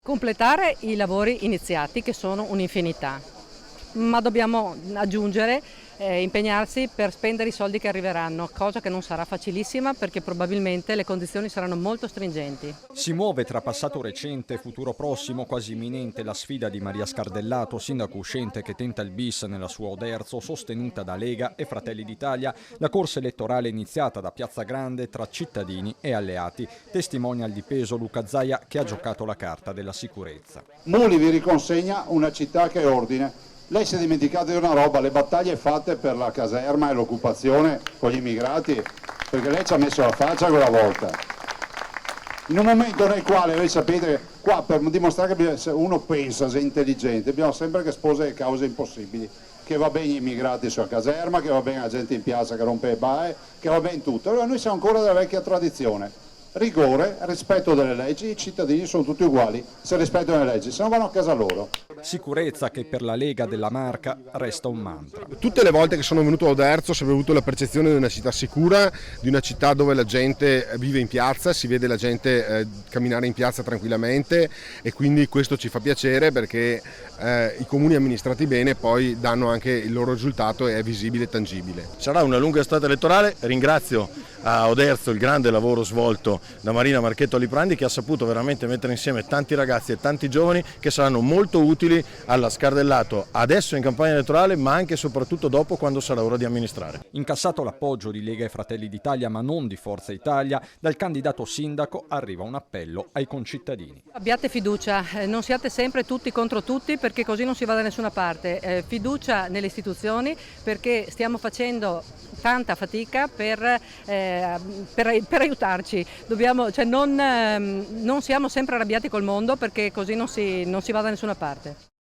Completare i lavori iniziati, che sono un'infinità, ma dobbiamo aggiungere, impegnarsi per spendere i soldi che arriveranno, cosa che non sarà facilissima perché probabilmente le condizioni saranno molto stringenti. Si muove tra passato recente e futuro prossimo, quasi imminente, la sfida di Maria Scardellato, sindaco uscente che tenta il bis nella sua Oderzo, sostenuta da Lega e Fratelli d'Italia. La corsa elettorale iniziata da Piazza Grande tra cittadini e alleati. Testimonial di peso Luca Zaia, che ha giocato la carta della sicurezza. Muli vi riconsegna una città che è ordine. Lei si è dimenticato di una roba, le battaglie fatte per la caserma e l'occupazione con gli immigrati, perché lei ci ha messo la faccia quella volta. In un momento nel quale, voi sapete, qua per dimostrare che se uno pensa, se è intelligente, abbiamo sempre che sposa le cause impossibili, che va bene gli immigrati sulla caserma, che va bene la gente in piazza che rompe le baie, che va bene tutto. Allora noi siamo ancora della vecchia tradizione. Rigore, rispetto delle leggi, i cittadini sono tutti uguali se rispettano le leggi, se no vanno a casa loro. Sicurezza che per la Lega della Marca resta un mantra. Tutte le volte che sono venuto a Oderzo ho sempre avuto la percezione di una città sicura, di una città dove la gente vive in piazza, si vede la gente camminare in piazza tranquillamente, e quindi questo ci fa piacere perché i comuni amministrati bene poi danno anche il loro risultato e è visibile e tangibile. Sarà una lunga estate elettorale, ringrazio a Oderzo il grande lavoro svolto da Marina Marchetto Liprandi, che ha saputo veramente mettere insieme tanti ragazzi e tanti giovani che saranno molto utili alla Scardellato adesso in campagna elettorale, ma anche e soprattutto dopo, quando sarà ora di amministrare. Incassato l'appoggio di Lega e Fratelli d'Italia, ma non di Forza Italia, dal candidato sindaco arriva un appello ai concittadini. Abbiate fiducia, non siate sempre tutti contro tutti perché così non si va da nessuna parte. Fiducia nelle istituzioni perché stiamo facendo tanta fatica per aiutarci. Non siamo sempre arrabbiati col mondo perché così non si va da nessuna parte.